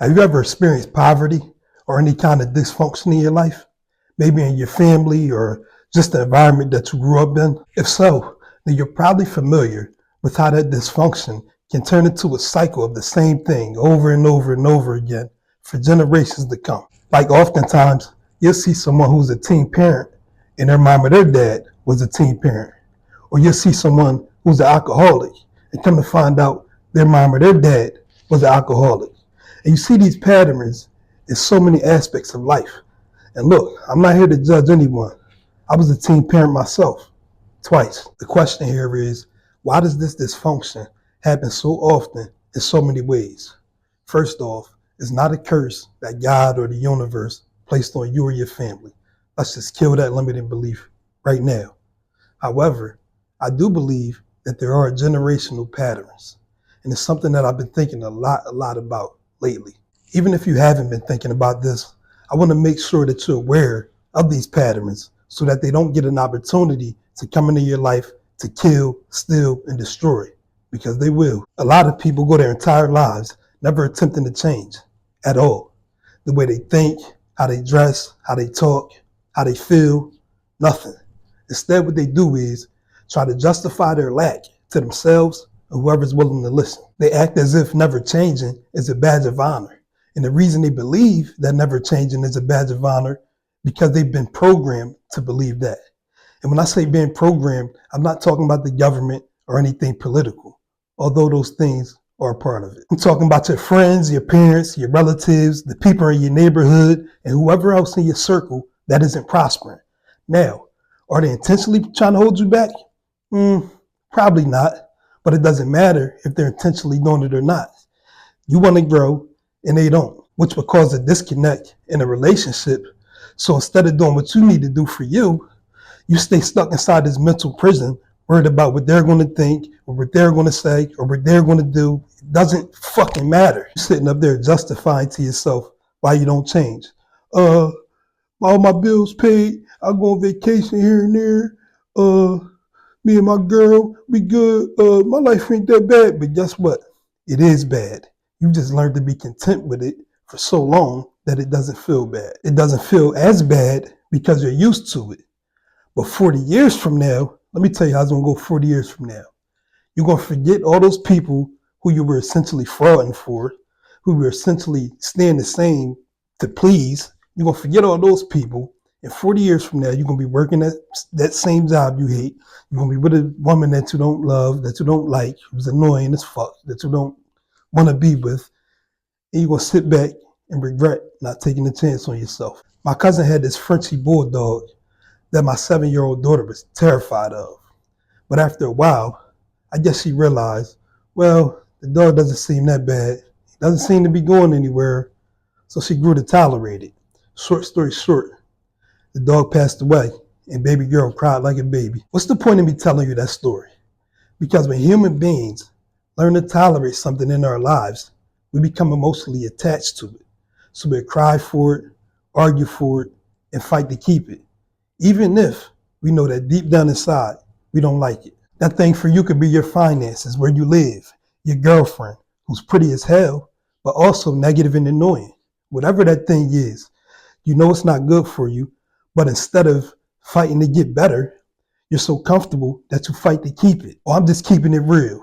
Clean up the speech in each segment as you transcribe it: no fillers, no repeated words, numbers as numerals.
Have you ever experienced poverty or any kind of dysfunction in your life? Maybe in your family or just the environment that you grew up in? If so, then you're probably familiar with how that dysfunction can turn into a cycle of the same thing over and over and over again for generations to come. Like oftentimes, you'll see someone who's a teen parent and their mom or their dad was a teen parent. Or you'll see someone who's an alcoholic and come to find out their mom or their dad was an alcoholic. And you see these patterns in so many aspects of life. And look, I'm not here to judge anyone. I was a teen parent myself, twice. The question here is, why does this dysfunction happen so often in so many ways? First off, it's not a curse that God or the universe placed on you or your family. Let's just kill that limiting belief right now. However, I do believe that there are generational patterns. And it's something that I've been thinking a lot about lately. Even if you haven't been thinking about this, I want to make sure that you're aware of these patterns so that they don't get an opportunity to come into your life to kill, steal, and destroy, because they will. A lot of people go their entire lives never attempting to change at all. The way they think, how they dress, how they talk, how they feel, nothing. Instead, what they do is try to justify their lack to themselves or whoever's willing to listen. They act as if never changing is a badge of honor. And the reason they believe that never changing is a badge of honor, because they've been programmed to believe that. And when I say being programmed, I'm not talking about the government or anything political, although those things are a part of it. I'm talking about your friends, your parents, your relatives, the people in your neighborhood, and whoever else in your circle that isn't prospering. Now, are they intentionally trying to hold you back? Probably not. But it doesn't matter if they're intentionally doing it or not. You want to grow and they don't, which would cause a disconnect in a relationship. So instead of doing what you need to do for you, you stay stuck inside this mental prison, worried about what they're going to think or what they're going to say or what they're going to do. It doesn't fucking matter. You're sitting up there justifying to yourself why you don't change. All my bills paid. I go on vacation here and there. Me and my girl, we good. My life ain't that bad, but guess what? It is bad. You just learned to be content with it for so long that it doesn't feel bad. It doesn't feel as bad because you're used to it. But 40 years from now, let me tell you how it's gonna go 40 years from now. You're gonna forget all those people who you were essentially frauding for, who were essentially staying the same to please. You're gonna forget all those people. And 40 years from now, you're going to be working at that same job you hate. You're going to be with a woman that you don't love, that you don't like, who's annoying as fuck, that you don't want to be with. And you're going to sit back and regret not taking a chance on yourself. My cousin had this Frenchie bulldog that my 7-year-old daughter was terrified of. But after a while, I guess she realized, well, the dog doesn't seem that bad. He doesn't seem to be going anywhere. So she grew to tolerate it. Short story short, the dog passed away, and baby girl cried like a baby. What's the point of me telling you that story? Because when human beings learn to tolerate something in our lives, we become emotionally attached to it. So we'll cry for it, argue for it, and fight to keep it, even if we know that deep down inside, we don't like it. That thing for you could be your finances, where you live, your girlfriend, who's pretty as hell, but also negative and annoying. Whatever that thing is, you know it's not good for you. But instead of fighting to get better, you're so comfortable that you fight to keep it. Or I'm just keeping it real.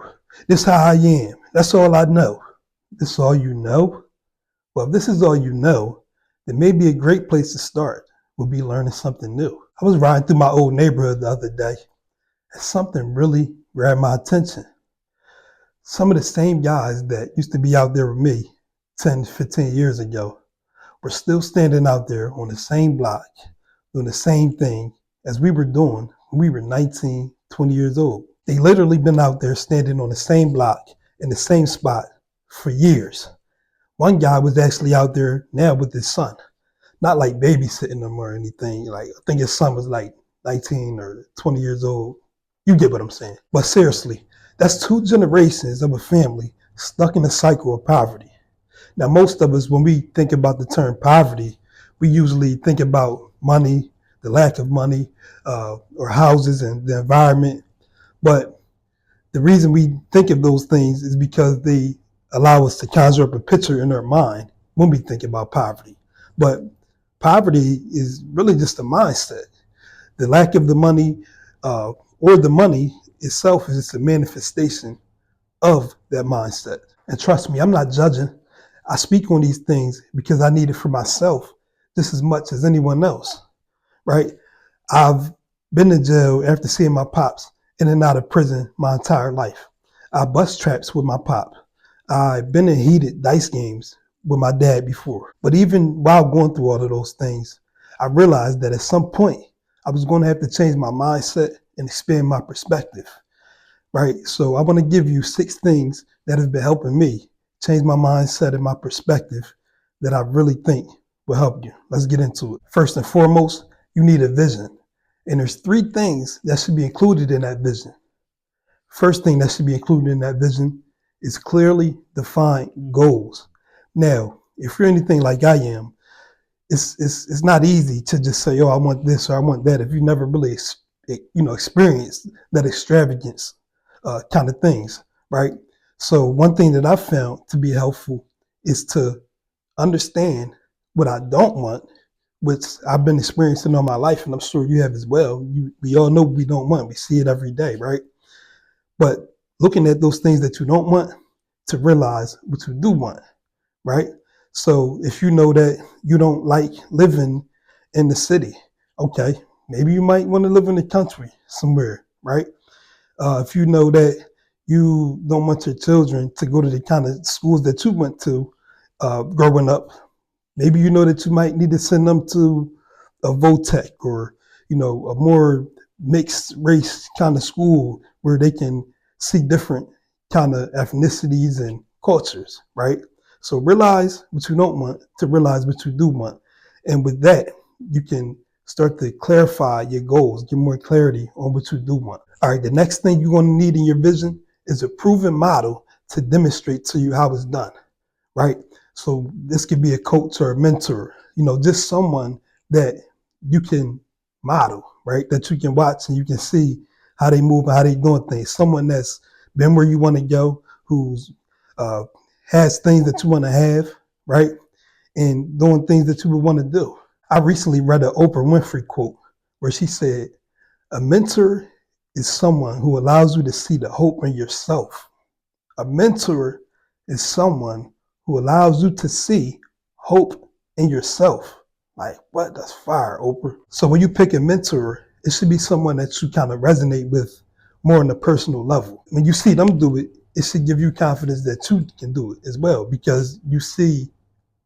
This is how I am. That's all I know. This is all you know? Well, if this is all you know, then maybe a great place to start would be learning something new. I was riding through my old neighborhood the other day, and something really grabbed my attention. Some of the same guys that used to be out there with me 10, 15 years ago were still standing out there on the same block, doing the same thing as we were doing when we were 19, 20 years old. They literally been out there standing on the same block in the same spot for years. One guy was actually out there now with his son, not like babysitting them or anything. Like, I think his son was like 19 or 20 years old. You get what I'm saying. But seriously, that's 2 generations of a family stuck in a cycle of poverty. Now, most of us, when we think about the term poverty, we usually think about money, the lack of money, or houses and the environment. But the reason we think of those things is because they allow us to conjure up a picture in our mind when we think about poverty. But poverty is really just a mindset. The lack of the money or the money itself is just a manifestation of that mindset. And trust me, I'm not judging. I speak on these things because I need it for myself just as much as anyone else, right? I've been in jail after seeing my pops in and out of prison my entire life. I bust traps with my pop. I've been in heated dice games with my dad before. But even while going through all of those things, I realized that at some point I was going to have to change my mindset and expand my perspective, right? So I want to give you 6 things that have been helping me change my mindset and my perspective that I really think will help you. Let's get into it. First and foremost, you need a vision. And there's 3 things that should be included in that vision. First thing that should be included in that vision is clearly defined goals. Now, if you're anything like I am, it's not easy to just say, oh, I want this or I want that if you never really experienced that extravagance kind of things, right? So one thing that I found to be helpful is to understand what I don't want, which I've been experiencing all my life, and I'm sure you have as well. We all know we don't want. We see it every day, right? But looking at those things that you don't want to realize what you do want, right? So if you know that you don't like living in the city, okay, maybe you might want to live in the country somewhere, right? If you know that you don't want your children to go to the kind of schools that you went to growing up, maybe you know that you might need to send them to a VOTEC or, a more mixed race kind of school where they can see different kind of ethnicities and cultures, right? So realize what you don't want to realize what you do want. And with that, you can start to clarify your goals, get more clarity on what you do want. All right, the next thing you're going to need in your vision is a proven model to demonstrate to you how it's done, right? So this could be a coach or a mentor, just someone that you can model, right? That you can watch and you can see how they move and how they doing things. Someone that's been where you want to go, who's has things that you want to have, right? And doing things that you would want to do. I recently read an Oprah Winfrey quote where she said, a mentor is someone who allows you to see the hope in yourself. A mentor is someone who allows you to see hope in yourself. Like, what? That's fire, Oprah. So when you pick a mentor, it should be someone that you kind of resonate with more on a personal level. When you see them do it, it should give you confidence that you can do it as well because you see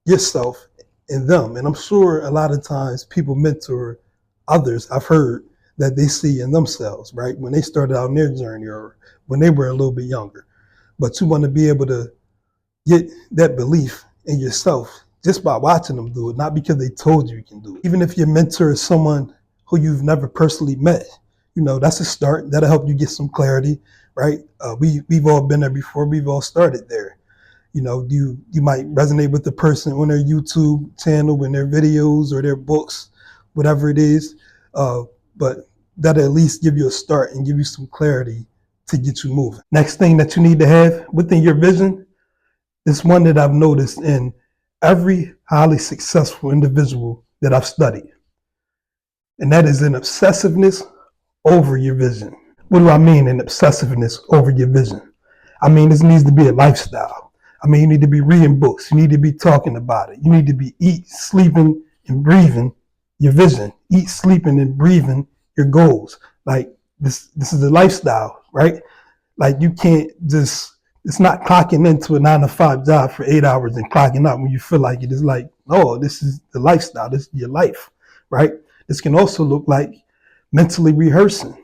yourself in them. And I'm sure a lot of times people mentor others, I've heard, that they see in themselves, right? When they started out in their journey or when they were a little bit younger. But you want to be able to get that belief in yourself just by watching them do it, not because they told you can do it. Even if your mentor is someone who you've never personally met, that's a start. That'll help you get some clarity, right? We've all been there before. We've all started there. You might resonate with the person on their YouTube channel and their videos or their books, whatever it is. But that'll at least give you a start and give you some clarity to get you moving. Next thing that you need to have within your vision is one that I've noticed in every highly successful individual that I've studied. And that is an obsessiveness over your vision. What do I mean an obsessiveness over your vision? I mean, this needs to be a lifestyle. I mean, you need to be reading books. You need to be talking about it. You need to be eating, sleeping, and breathing your vision. Eat, sleeping, and breathing your goals. Like this is a lifestyle, right? Like you can't just, it's not clocking into a 9-to-5 job for 8 hours and clocking out when you feel like it. Is like, oh, this is the lifestyle. This is your life, right? This can also look like mentally rehearsing,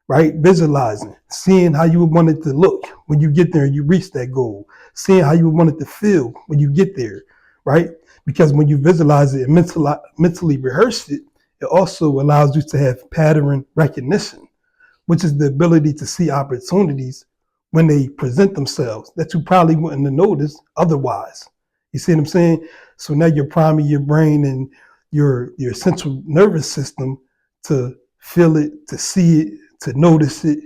right? Visualizing, seeing how you would want it to look when you get there and you reach that goal, seeing how you would want it to feel when you get there, right? Because when you visualize it and mentally rehearse it, it also allows you to have pattern recognition, which is the ability to see opportunities when they present themselves that you probably wouldn't have noticed otherwise. You see what I'm saying? So now you're priming your brain and your central nervous system to feel it, to see it, to notice it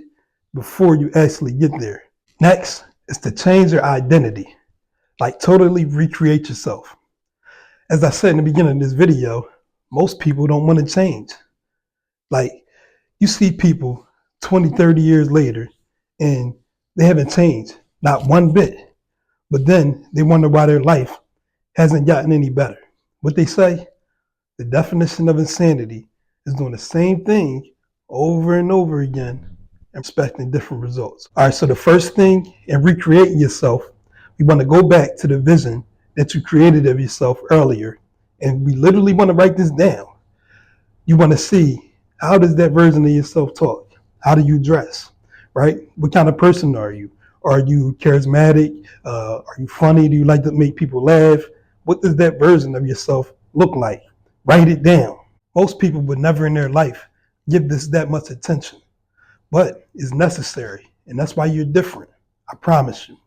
before you actually get there. Next is to change your identity, like totally recreate yourself. As I said in the beginning of this video, most people don't want to change. Like, you see people 20, 30 years later and they haven't changed, not one bit. But then they wonder why their life hasn't gotten any better. What they say, the definition of insanity is doing the same thing over and over again and expecting different results. All right, so the first thing in recreating yourself, we want to go back to the vision that you created of yourself earlier. And we literally want to write this down. You want to see, how does that version of yourself talk? How do you dress, right? What kind of person are you? Are you charismatic? Are you funny? Do you like to make people laugh? What does that version of yourself look like? Write it down. Most people would never in their life give this that much attention, but it's necessary. And that's why you're different. I promise you.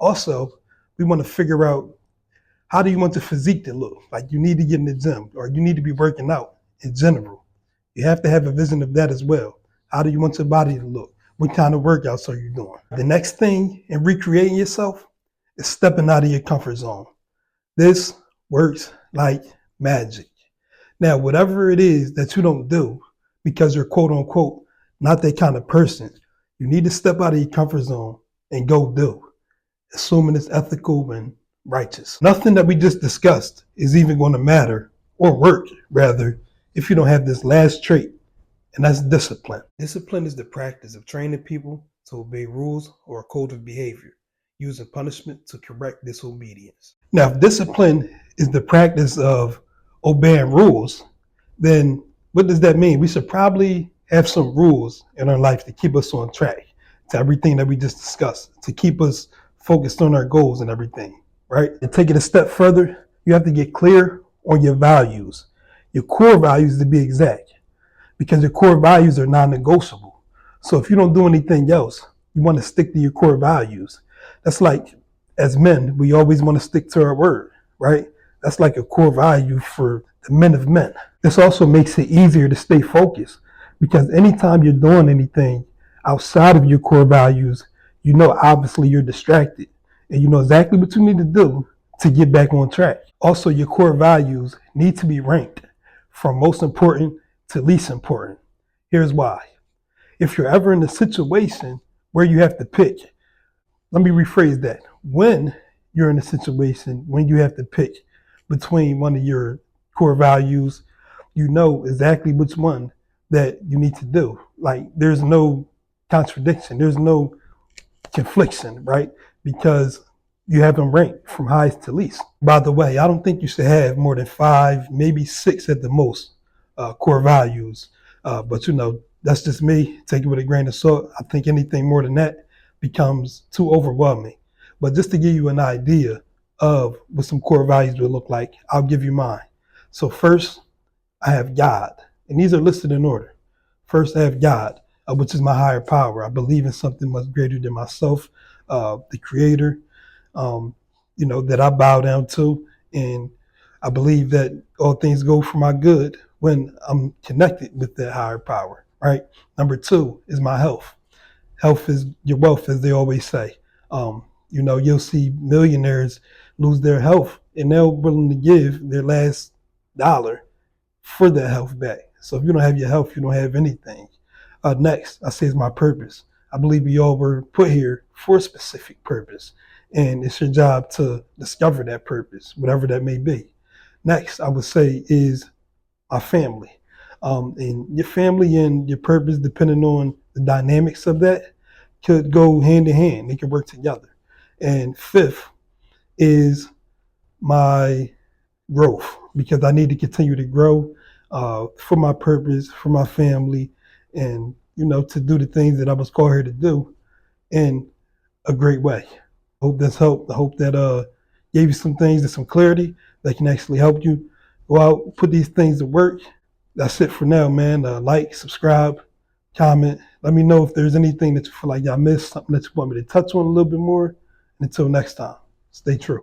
Also, we want to figure out, how do you want the physique to look? Like, you need to get in the gym, or you need to be working out in general. You have to have a vision of that as well. How do you want your body to look? What kind of workouts are you doing? The next thing in recreating yourself is stepping out of your comfort zone. This works like magic. Now, whatever it is that you don't do because you're quote unquote not that kind of person, you need to step out of your comfort zone and go do, assuming it's ethical and righteous. Nothing that we just discussed is even going to matter, or work rather, if you don't have this last trait, and that's discipline. Discipline is the practice of training people to obey rules or a code of behavior, using punishment to correct disobedience. Now, if discipline is the practice of obeying rules, then what does that mean? We should probably have some rules in our life to keep us on track to everything that we just discussed, to keep us focused on our goals and everything, right? To take it a step further, you have to get clear on your values, your core values to be exact, because your core values are non-negotiable. So if you don't do anything else, you want to stick to your core values. That's like, as men, we always want to stick to our word, right? That's like a core value for the men of men. This also makes it easier to stay focused, because anytime you're doing anything outside of your core values, you know obviously you're distracted, and you know exactly what you need to do to get back on track. Also, your core values need to be ranked from most important to least important. Here's why. If you're ever in a situation where you have to pick, let me rephrase that. When you're in a situation when you have to pick between one of your core values, you know exactly which one that you need to do. Like, there's no contradiction, there's no confliction, right? Because you have them ranked from highest to least. By the way, I don't think you should have more than 5, maybe 6 at the most, core values. But you know, that's just me. Take it with a grain of salt. I think anything more than that becomes too overwhelming. But just to give you an idea of what some core values would look like, I'll give you mine. So first, I have God, and these are listed in order. First, I have God, which is my higher power. I believe in something much greater than myself, the Creator, you know, that I bow down to, and I believe that all things go for my good when I'm connected with that higher power, right? Number 2 is my health. Health is your wealth, as they always say. You know, you'll see millionaires lose their health, and they're willing to give their last dollar for that health back. So if you don't have your health, you don't have anything. Next, I say, is my purpose. I believe we all were put here for a specific purpose, and it's your job to discover that purpose, whatever that may be. Next, I would say, is my family. And your family and your purpose, depending on the dynamics of that, could go hand in hand. They could work together. And 5th is my growth, because I need to continue to grow for my purpose, for my family, and you know, to do the things that I was called here to do in a great way. Hope that's helped. I hope that gave you some things and some clarity that can actually help you go out, put these things to work. That's it for now, man. Like, subscribe, comment. Let me know if there's anything that you feel like I missed, something that you want me to touch on a little bit more. And until next time, stay true.